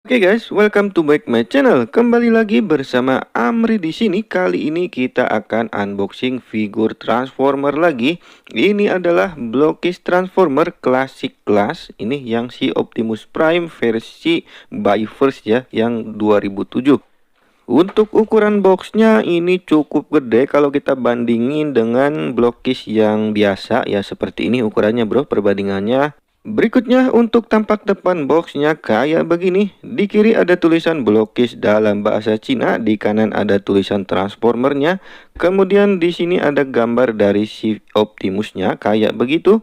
Oke guys, welcome to back my channel. Kembali lagi bersama Amri di sini. Kali ini kita akan unboxing figur Transformer lagi. Ini adalah Blockis Transformer Classic Class. Ini yang si Optimus Prime versi Bifrost ya, yang 2007. Untuk ukuran boxnya ini cukup gede kalau kita bandingin dengan Blockis yang biasa ya, seperti ini ukurannya bro, perbandingannya. Berikutnya untuk tampak depan boxnya kayak begini. Di kiri ada tulisan Blockis dalam bahasa Cina, di kanan ada tulisan Transformernya. Kemudian di sini ada gambar dari si Optimusnya kayak begitu.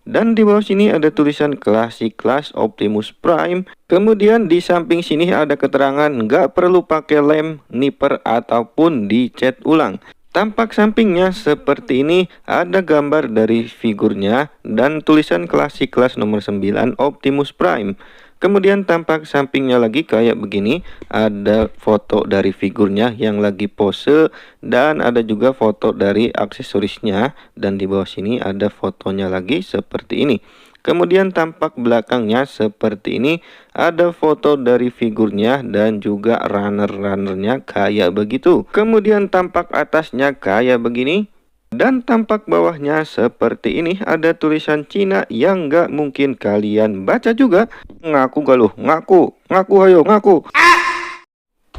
Dan di bawah sini ada tulisan Classic Class Optimus Prime. Kemudian di samping sini ada keterangan nggak perlu pakai lem, nipper ataupun dicat ulang. Tampak sampingnya seperti ini, ada gambar dari figurnya dan tulisan Classic Class nomor 9 Optimus Prime. Kemudian tampak sampingnya lagi kayak begini, ada foto dari figurnya yang lagi pose dan ada juga foto dari aksesorisnya, dan di bawah sini ada fotonya lagi seperti ini. Kemudian tampak belakangnya seperti ini, ada foto dari figurnya dan juga runner-runnernya kayak begitu. Kemudian tampak atasnya kayak begini. Dan tampak bawahnya seperti ini, ada tulisan Cina yang nggak mungkin kalian baca juga. Ngaku gak lu? Ngaku, ngaku ayo, ngaku.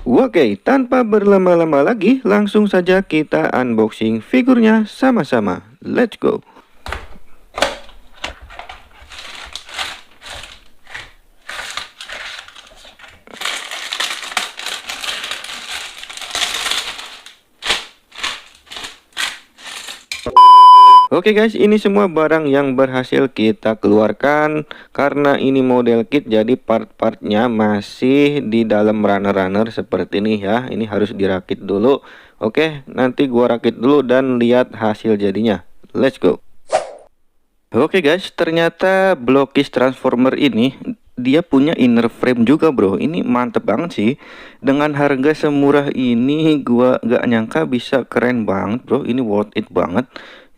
Oke, tanpa berlama-lama lagi, langsung saja kita unboxing figurnya sama-sama. Let's go. Oke guys, ini semua barang yang berhasil kita keluarkan. Karena ini model kit, jadi part-partnya masih di dalam runner-runner seperti ini ya. Ini harus dirakit dulu. Oke, nanti gua rakit dulu dan lihat hasil jadinya. Let's go. Oke guys, ternyata Blockis Transformer ini dia punya inner frame juga bro. Ini mantep banget sih. Dengan harga semurah ini gua gak nyangka bisa keren banget bro. Ini worth it banget.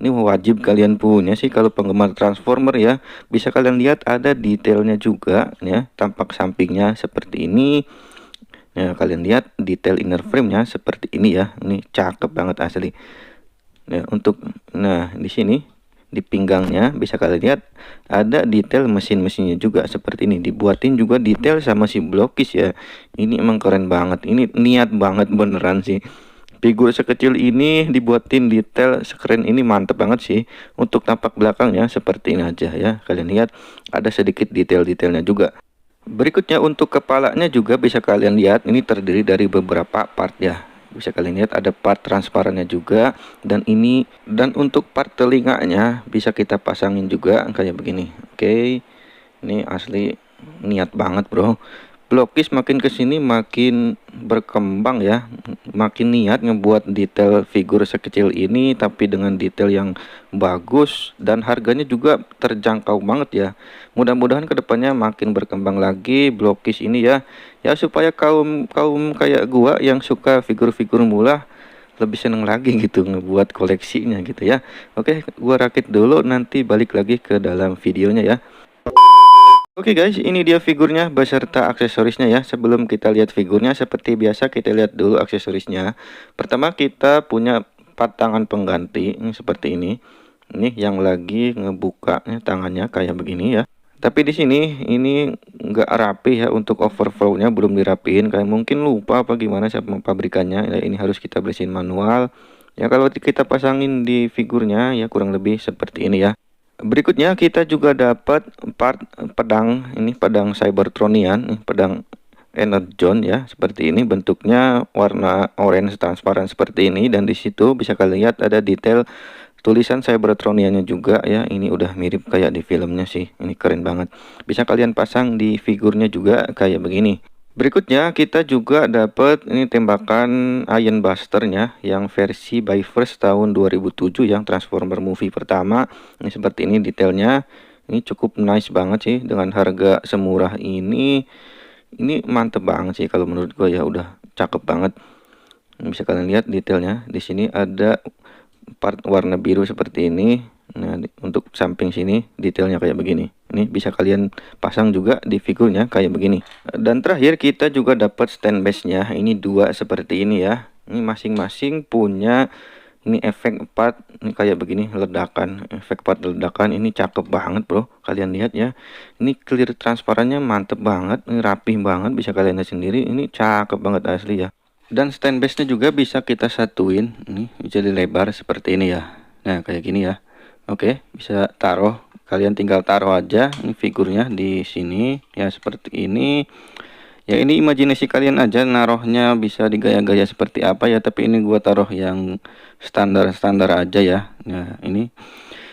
Ini wajib kalian punya sih kalau penggemar Transformer ya. Bisa kalian lihat ada detailnya juga ya. Tampak sampingnya seperti ini. Ya, kalian lihat detail inner frame-nya seperti ini ya. Ini cakep banget asli. Ya, di sini di pinggangnya bisa kalian lihat ada detail mesin-mesinnya juga seperti ini. Dibuatin juga detail sama si Blockis ya. Ini emang keren banget. Ini niat banget beneran sih. Figur sekecil ini dibuatin detail sekeren ini, mantep banget sih. Untuk tampak belakangnya seperti ini aja ya. Kalian lihat ada sedikit detail-detailnya juga. Berikutnya untuk kepalanya juga bisa kalian lihat ini terdiri dari beberapa part ya. Bisa kalian lihat ada part transparannya juga, dan untuk part telinganya bisa kita pasangin juga kayak begini. Oke. Ini asli niat banget, bro. Blockis makin kesini makin berkembang ya, makin niat ngebuat detail figur sekecil ini tapi dengan detail yang bagus dan harganya juga terjangkau banget ya. Mudah-mudahan kedepannya makin berkembang lagi Blockis ini ya, supaya kaum kayak gua yang suka figur-figur murah lebih seneng lagi gitu ngebuat koleksinya gitu ya. Oke, gua rakit dulu, nanti balik lagi ke dalam videonya ya. Oke guys, ini dia figurnya beserta aksesorisnya ya. Sebelum kita lihat figurnya, seperti biasa kita lihat dulu aksesorisnya. Pertama kita punya part tangan pengganti ini seperti ini. Ini yang lagi ngebuka tangannya kayak begini ya. Tapi di sini ini nggak rapi ya, untuk overflow-nya belum dirapiin. Kayak mungkin lupa apa gimana siapa pabrikannya. Ya, ini harus kita bersihin manual. Ya kalau kita pasangin di figurnya ya kurang lebih seperti ini ya. Berikutnya kita juga dapat part pedang, ini pedang Cybertronian, pedang Energon ya, seperti ini bentuknya, warna orange transparan seperti ini, dan di situ bisa kalian lihat ada detail tulisan Cybertroniannya juga ya. Ini udah mirip kayak di filmnya sih, ini keren banget. Bisa kalian pasang di figurnya juga kayak begini. Berikutnya kita juga dapat ini tembakan Iron Buster-nya yang versi Bifrost tahun 2007 yang Transformer movie pertama. Ini seperti ini detailnya. Ini cukup nice banget sih dengan harga semurah ini. Ini mantep banget sih kalau menurut gue ya, udah cakep banget. Bisa kalian lihat detailnya. Di sini ada part warna biru seperti ini. Nah, untuk samping sini detailnya kayak begini. Ini bisa kalian pasang juga di figurnya kayak begini. Dan terakhir kita juga dapat stand base-nya. Ini dua seperti ini ya. Ini masing-masing punya ini efek part ini kayak begini, ledakan, efek part ledakan. Ini cakep banget bro, kalian lihat ya. Ini clear transparannya mantep banget, ini rapih banget, bisa kalian lihat sendiri. Ini cakep banget asli ya. Dan stand base nya juga bisa kita satuin, ini jadi lebar seperti ini ya. Nah kayak gini ya. Oke, bisa taruh, kalian tinggal taruh aja ini figurnya di sini ya, seperti ini. Ya ini imajinasi kalian aja naruhnya bisa digaya-gaya seperti apa ya, tapi ini gua taruh yang standar-standar aja ya. Nah ini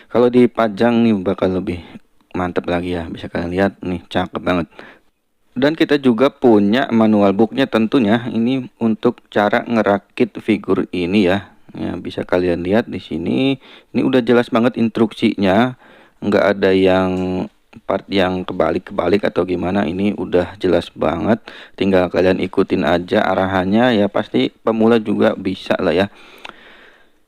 kalau dipajang nih bakal lebih mantep lagi ya, bisa kalian lihat nih, cakep banget. Dan kita juga punya manual booknya tentunya, ini untuk cara ngerakit figur ini ya. Ya bisa kalian lihat di sini, ini udah jelas banget instruksinya, nggak ada yang part yang kebalik-kebalik atau gimana. Ini udah jelas banget, tinggal kalian ikutin aja arahannya ya, pasti pemula juga bisa lah ya.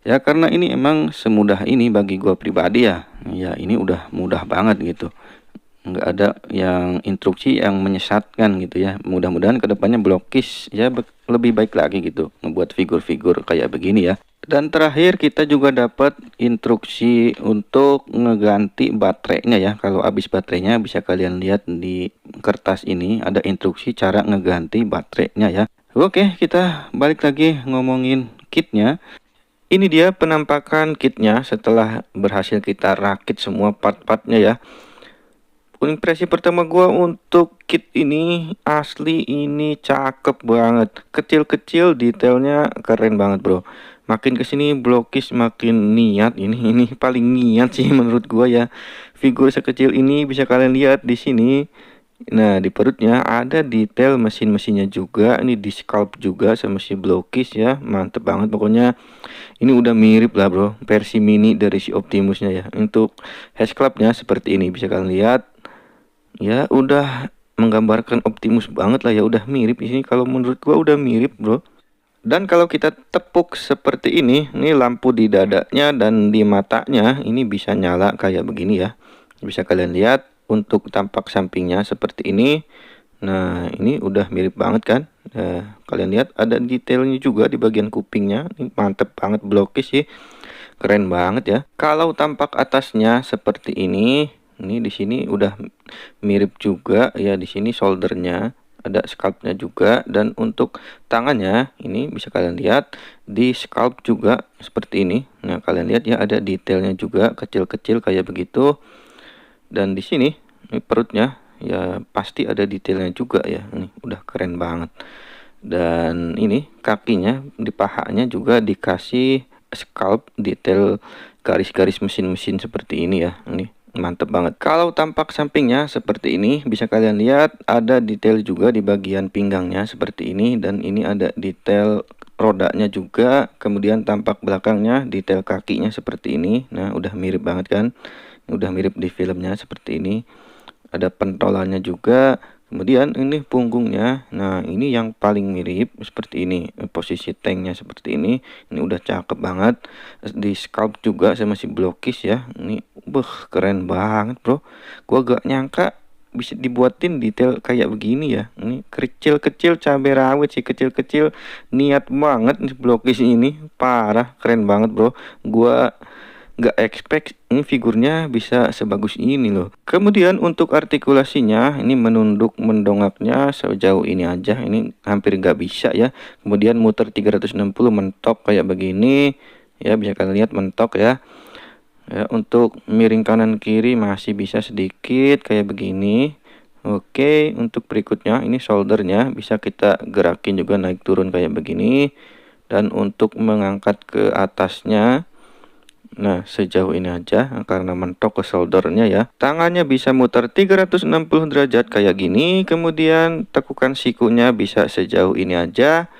Ya karena ini emang semudah ini bagi gua pribadi ya. Ya ini udah mudah banget gitu, nggak ada yang instruksi yang menyesatkan gitu ya. Mudah-mudahan kedepannya Blokis ya lebih baik lagi gitu membuat figur-figur kayak begini ya. Dan terakhir kita juga dapat instruksi untuk ngeganti baterainya ya. Kalau habis baterainya bisa kalian lihat di kertas ini ada instruksi cara ngeganti baterainya ya. Oke, kita balik lagi ngomongin kitnya. Ini dia penampakan kitnya setelah berhasil kita rakit semua part-partnya ya. Impresi pertama gua untuk kit ini asli ini cakep banget, kecil-kecil detailnya keren banget bro. Makin kesini Blokis makin niat, ini paling niat sih menurut gua ya. Figur sekecil ini bisa kalian lihat di sini. Nah di perutnya ada detail mesin-mesinnya juga, ini di scalp juga sama si Blokis ya, mantep banget pokoknya. Ini udah mirip lah bro, versi mini dari si Optimusnya ya. Untuk headclubnya seperti ini bisa kalian lihat ya, udah menggambarkan Optimus banget lah ya, udah mirip di sini. Kalau menurut gua udah mirip bro. Dan kalau kita tepuk seperti ini lampu di dadanya dan di matanya ini bisa nyala kayak begini ya, bisa kalian lihat. Untuk tampak sampingnya seperti ini. Nah ini udah mirip banget kan. Kalian lihat ada detailnya juga di bagian kupingnya, ini mantep banget Blokis sih, keren banget ya. Kalau tampak atasnya seperti ini di sini udah mirip juga ya, di sini shouldernya ada scalpnya juga. Dan untuk tangannya ini bisa kalian lihat di scalp juga seperti ini. Nah kalian lihat ya, ada detailnya juga kecil-kecil kayak begitu. Dan di sini ini perutnya ya pasti ada detailnya juga ya, ini udah keren banget. Dan ini kakinya di pahanya juga dikasih scalp detail garis-garis mesin-mesin seperti ini ya, ini mantep banget. Kalau tampak sampingnya seperti ini bisa kalian lihat ada detail juga di bagian pinggangnya seperti ini. Dan ini ada detail rodanya juga. Kemudian tampak belakangnya detail kakinya seperti ini. Nah udah mirip banget kan, udah mirip di filmnya seperti ini. Ada pentolannya juga. Kemudian ini punggungnya, nah ini yang paling mirip seperti ini, posisi tanknya seperti ini udah cakep banget. Di scalp juga sama si Blokis ya, ini keren banget bro. Gua gak nyangka bisa dibuatin detail kayak begini ya. Ini kecil-kecil cabai rawit sih, kecil-kecil niat banget nih Blokis ini, parah keren banget bro. Gua nggak expect ini figurnya bisa sebagus ini loh. Kemudian untuk artikulasinya ini menunduk mendongaknya sejauh ini aja, ini hampir nggak bisa ya. Kemudian muter 360 mentok kayak begini ya, bisa kalian lihat mentok ya. Ya untuk miring kanan kiri masih bisa sedikit kayak begini. Oke, untuk berikutnya ini shouldernya bisa kita gerakin juga naik turun kayak begini. Dan untuk mengangkat ke atasnya, nah sejauh ini aja karena mentok ke shouldernya ya. Tangannya bisa muter 360 derajat kayak gini. Kemudian tekukan sikunya bisa sejauh ini aja.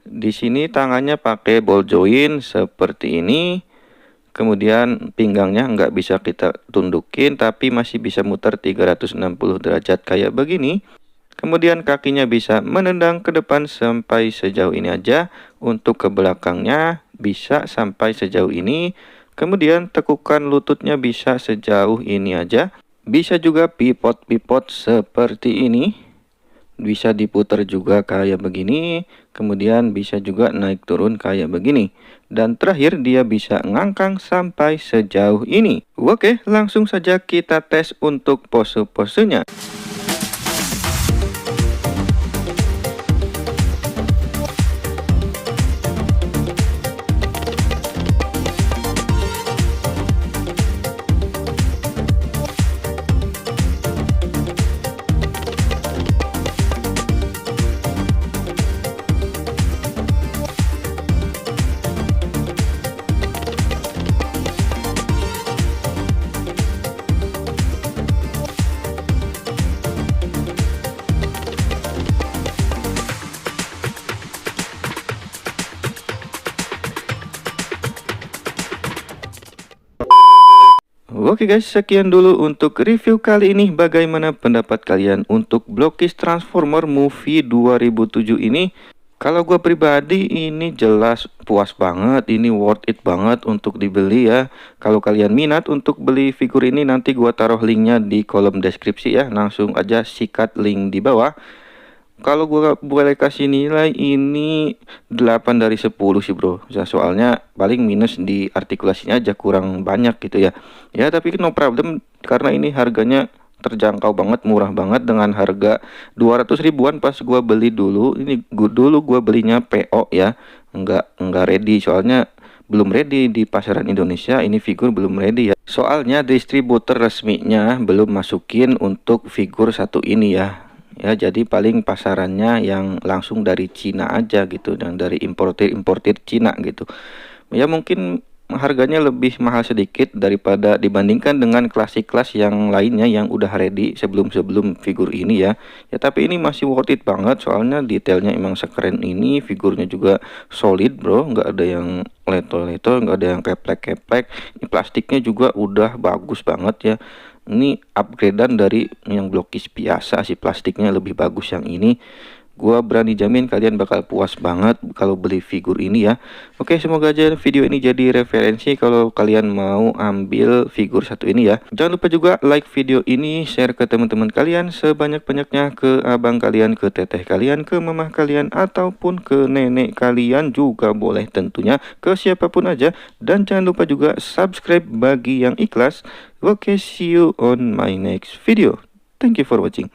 Di sini tangannya pakai ball joint seperti ini. Kemudian pinggangnya nggak bisa kita tundukin, tapi masih bisa muter 360 derajat kayak begini. Kemudian kakinya bisa menendang ke depan sampai sejauh ini aja. Untuk ke belakangnya bisa sampai sejauh ini. Kemudian tekukan lututnya bisa sejauh ini aja. Bisa juga pivot seperti ini. Bisa diputar juga kayak begini. Kemudian bisa juga naik turun kayak begini. Dan terakhir dia bisa ngangkang sampai sejauh ini. Oke, langsung saja kita tes untuk pose-posenya. Oke guys, sekian dulu untuk review kali ini. Bagaimana pendapat kalian untuk Blockis Transformer Movie 2007 ini? Kalau gua pribadi ini jelas puas banget, ini worth it banget untuk dibeli ya. Kalau kalian minat untuk beli figur ini, nanti gua taruh linknya di kolom deskripsi ya. Langsung aja sikat link di bawah. Kalau gua boleh kasih nilai ini 8 dari 10 sih bro ya, soalnya paling minus di artikulasinya aja kurang banyak gitu ya. Ya tapi no problem karena ini harganya terjangkau banget, murah banget dengan harga 200 ribuan pas gua beli dulu. Ini dulu gua belinya PO ya, enggak ready, soalnya belum ready di pasaran Indonesia. Ini figur belum ready ya, soalnya distributor resminya belum masukin untuk figur satu ini ya. Ya jadi paling pasarannya yang langsung dari Cina aja gitu, dan dari importir Cina gitu ya. Mungkin harganya lebih mahal sedikit daripada dibandingkan dengan kelas yang lainnya yang udah ready sebelum figur ini ya. Ya tapi ini masih worth it banget, soalnya detailnya emang sekeren ini. Figurnya juga solid bro, nggak ada yang leto-leto, nggak ada yang keplek-keplek. Ini plastiknya juga udah bagus banget ya. Ini upgradean dari yang Blockis biasa sih, plastiknya lebih bagus yang ini. Gua berani jamin kalian bakal puas banget kalau beli figur ini ya. Oke, semoga aja video ini jadi referensi kalau kalian mau ambil figur satu ini ya. Jangan lupa juga like video ini, share ke teman-teman kalian sebanyak-banyaknya, ke abang kalian, ke teteh kalian, ke mamah kalian, ataupun ke nenek kalian juga boleh tentunya, ke siapapun aja. Dan jangan lupa juga subscribe bagi yang ikhlas. Oke, see you on my next video. Thank you for watching.